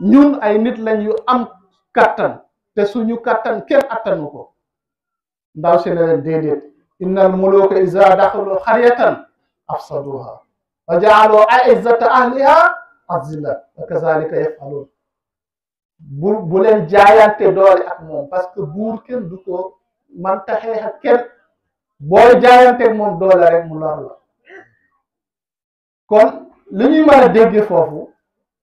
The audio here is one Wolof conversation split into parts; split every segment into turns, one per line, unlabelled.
ñun ay nit lañ yu am kattan te suñu kattan kenn attanu ko ndaw si ne leen déedéet innal muluka iza daxalu xaryatan afsaduha wa jaaloo aizzata ahliha azilla wa kazalika yafaluun bu leen jaayante doole ak moom parce que buur kenn du ko man taxee ak kenn booy jaayante moom doole rek mu lor la kon li ñuy mën a dégge foofu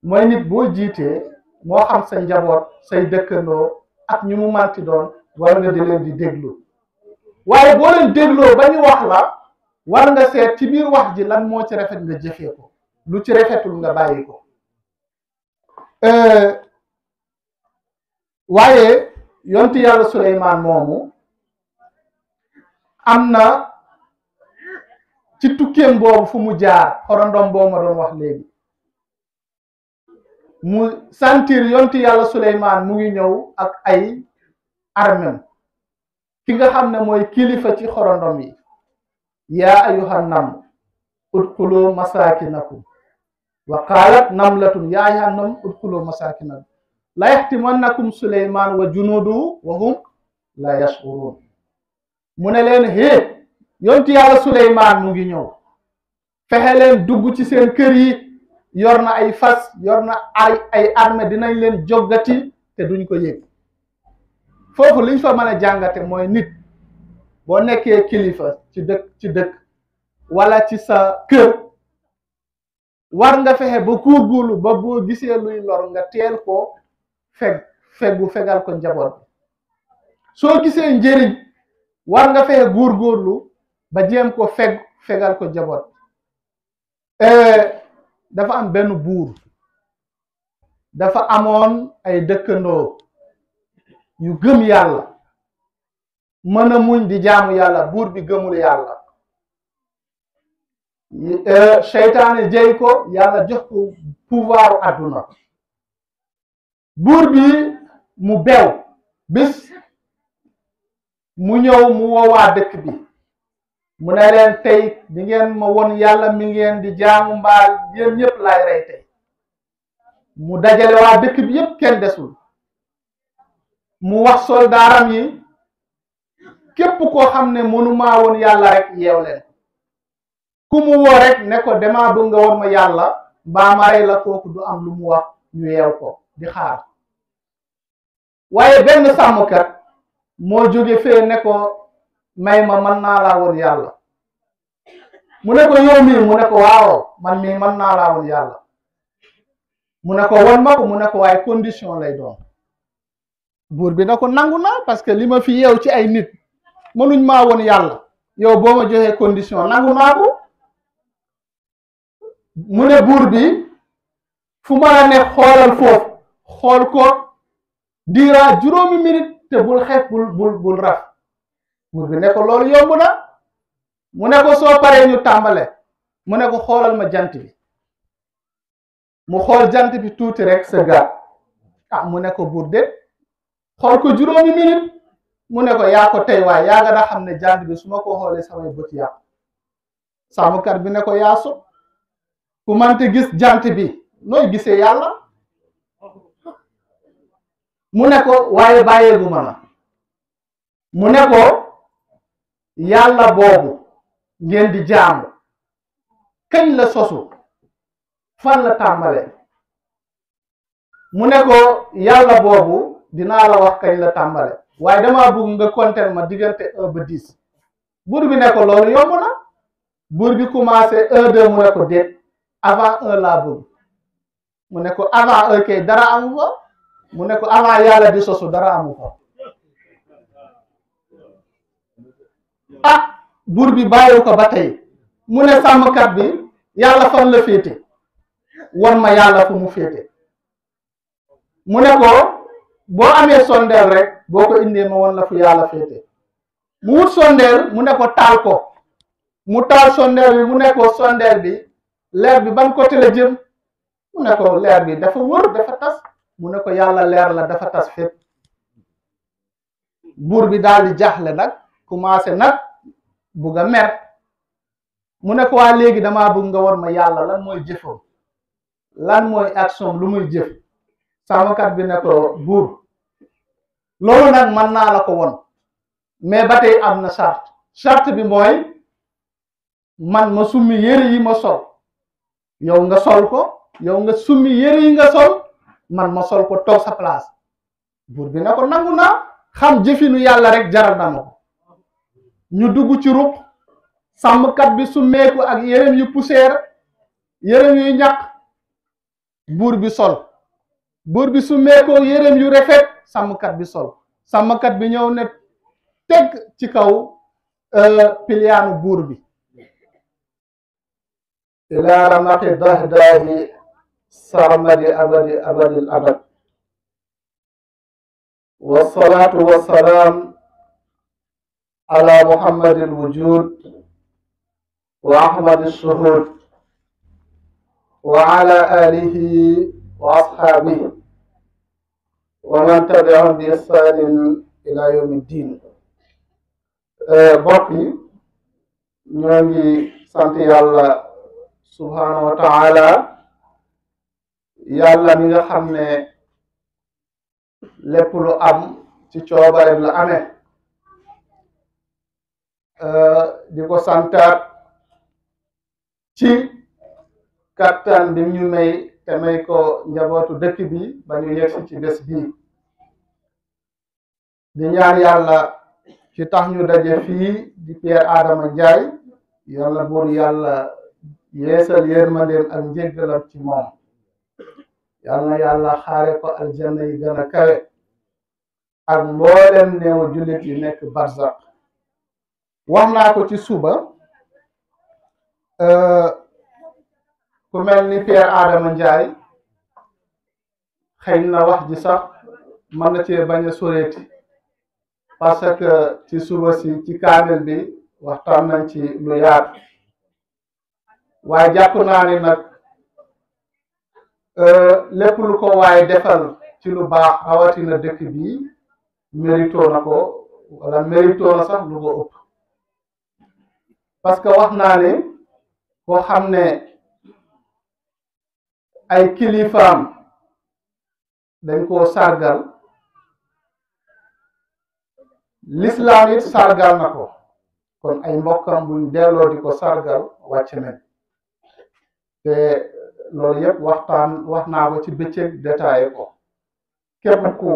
mooy nit boo jiitee moo xam sa njaboot say dëkkandoo ak ñu mu manti doon war nga di leen di déglu waaye boo leen dégloo ba ñu wax la war nga seet ci biir wax ji lan moo ci rafet nga jëfee ko lu ci rafetul nga bàyyi ko waaye yonti yàlla Suleymaan moomu am na ci tukkeem boobu fu mu jaar xorondom boo ma doon wax léegi mu sentir yonti yàlla Suleymaan mu ngi ñëw ak ay armem ki nga xam ne mooy kilifa ci xorondom yi yaa ayyuhan nam udxulu masakinakum wa qaalat namlatun yaa ayyuhan nam udxulu masakinakum la yaxtimannakum Suleymaan wa junuuduhu wa hum la yash'uruun mu ne leen hee yonti yàlla Suleymaan mu ngi ñëw fexe leen dugg ci seen kër yi yor na ay fas yor na ay armée dinañ leen joggati te duñ ko yëg foofu liñ fa mën a jàngate mooy nit boo nekkee kilifa ci dëkk wala ci sa kër war nga fexe ba góorgóorlu ba boo gisee luy lor nga teel ko fegal ko njaboot soo gisee njëriñ war nga fexe góorgóorlu ba jéem ko fegal ko njaboot dafa am benn buur dafa amoon ay dëkkandoo yu gëm yàlla mën a muñ di jaamu yàlla buur bi gëmul yàlla seytaane jey ko yàlla jox ko pouvoiru àdduna buur bi mu bew bis mu ñëw mu woowaa dëkk bi mu ne leen tey di ngeen ma won yàlla mi ngeen di jaamu mbaal yéen ñëpp laay rey tey mu dajale waa dëkk bi yëpp kenn desul mu wax soldaaram yi képp koo xam ne mënumaa woon yàlla rek yeew leen ku mu woo rek ne ko dama bëgg nga woon ma yàlla mbaa ma rey la kooku du am lu mu wax ñu yeew ko di xaar waaye benn sàmmkat moo jóge fee ne ko may ma mën naa laa woon yàlla mu ne ko yow mii mu ne ko waaw man mii mën naa laa woon yàlla mu ne ko won ma ko mu ne ko waaye condition lay doon buur bi na ko nangu na parce que li ma fi yeew ci ay nit mënuñ maa woon yàlla yow boo ma joxee condition nangu naa ko mu ne buur bi fu ma la ne xoolal foofu xool ko diira juróomi minute te bul xeeb bul raf buur bi ne ko loolu yomb na mu ne ko soo paree ñu tàmbale mu ne ko xoolal ma jant bi mu xool jant bi tuuti rek sa gaat mu ne ko buur de xool ko juróomi minute mu ne ko yaa ko tey waaye yaa nga daa xam ne jant bi su ma ko xoolee samay bët yàqu sàmmkat bi ne ko yaa so ku mante gis jant bi nooy gisee yàlla mu ne ko waaye bàyyeegu ma la mu ne ko yàlla boobu ngeen di jaamu kañ la sosu fan la tàmbale mu ne ko yàlla boobu dinaa la wax kañ la tàmbale waaye dama bëgg nga compter ma diggante 1 ba 10 buur bi ne ko loolu yomb na buur bi commencé 1 2 mu ne ko déet avant 1 laa bëgg mu ne ko avant 1 kay dara amu fa mu ne ko avant yàlla di sosu dara amu fa buur bi bàyyiwu ko ba tey mu ne sàmmkat bi yàlla fan la féete won ma yàlla fu mu féete mu ne ko boo amee sondeel rek boo ko indee ma won la fu yàlla féete mu wut sondeel mu ne ko taal ko mu taal sondeel bi mu ne ko sondeel bi leer bi ban côté la jëm mu ne ko leer bi dafa wër dafa tas mu ne ko yàlla leer la dafa tas fépp buur bi daal di jaaxle nag commencé nag bugg a mer mu ne ko waa léegi damaa bëgg nga won ma yàlla lan mooy jëfam lan mooy action lu muy jëf sàmmkat bi ne ko buur loolu nag mën naa la ko won mais ba tey am na charte bi mooy man ma summi yére yi ma sol yow nga sol ko yow nga summi yére yi nga sol man ma sol ko toog sa place buur bi ne ko nangu naa xam jëfinu yàlla rek jaral na ma ko ñu dugg ci ruq sàmmkat bi summeeku ak yéreem yu poussière yéreem yu ñàkk buur bi sol buur bi summeekoo yéreem yu rafet sàmmkat bi sol sàmmkat bi ñëw ne teg ci kaw piliyaanu buur bi ila ramaqi dahdahi sarmadi abadi abadil abad wasalaatu wasalaam ala muhammadil wujud wa ahmadi shuhud wa ala alihi wa ashaabihi wa man tabi'ahum bi ihsaanin ila yawmi ddin mbokk yi ñoo ngi sant yàlla subhaanahu wa taala yàlla mi nga xam ne lépp lu am ci coobareem la amee di ko santaat ci kattan bi ñu may te may ko njabootu dëkk bi ba ñu yegsi ci bés bii di ñaan yàlla ci tax ñu daje fii di Pierre Adama Ndiaye yàlla buur yàlla yeesal yërmandeem ak njéggalam ci moom yàlla na yàlla xaare ko aljanna yi gën a kawe ak mboolem néew jullit yi nekk barzak wax naa ko ci suba ku mel ni Pierre Adama Ndiaye xëy na wax ji sax mën na cee bañ a soreeti parce que ci suba si ci kaamil bi waxtaan nañ ci lu yaatu waaye jàpp naa ni nag lépp lu ko waaye defal ci lu baax rawatina dëkk bi mérito na ko wala mérito na sax lu ko ëpp parce que wax naa ne koo xam ne ay kilifaam dañ koo sargal l'islam it sargal na ko kon ay mbokkam buñ delloo di ko sargal wàcc nañ te loolu yëpp wax naa ko ci bëccëg détaillé ko képp ku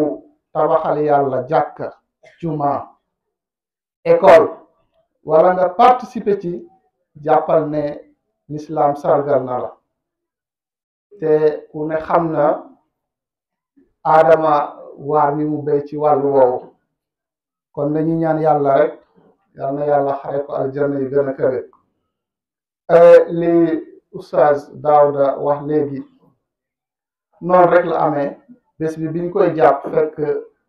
tabaxal yàlla jàkka juma école wala nga participer ci jàppal ne l'islam sargal na la te ku ne xam na Adama waar wi mu béy ci wàllu woowu kon dañuy ñaan yàlla rek yal na yàlla xare ko aljanna yi gën a kawe li oustaz Daouda wax léegi noonu rek la amee bés bi biñ koy jàpp fekk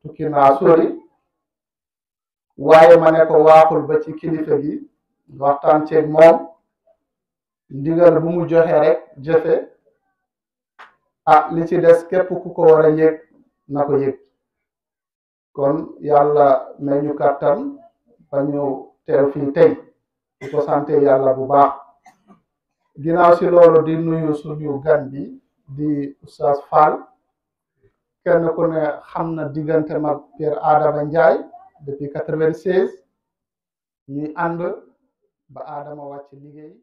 tukki naa sori waaye ma ne ko waaxul ba ci kilifa gi waxtaan ceeg moom ndigal bu mu joxe rek jëfe li ci des képp ku ko war a yëg na ko yëg kon yàlla may ñu kàttan ba ñu teew fii tey di ko sante yàlla bu baax ginnaaw si loolu di nuyu suñu gan bi di oustaz Fall kenn ku ne xam na diggante mag Pierre Adama Ndiaye depuis 96 ñuy ànd ba Adama wàcc liggéey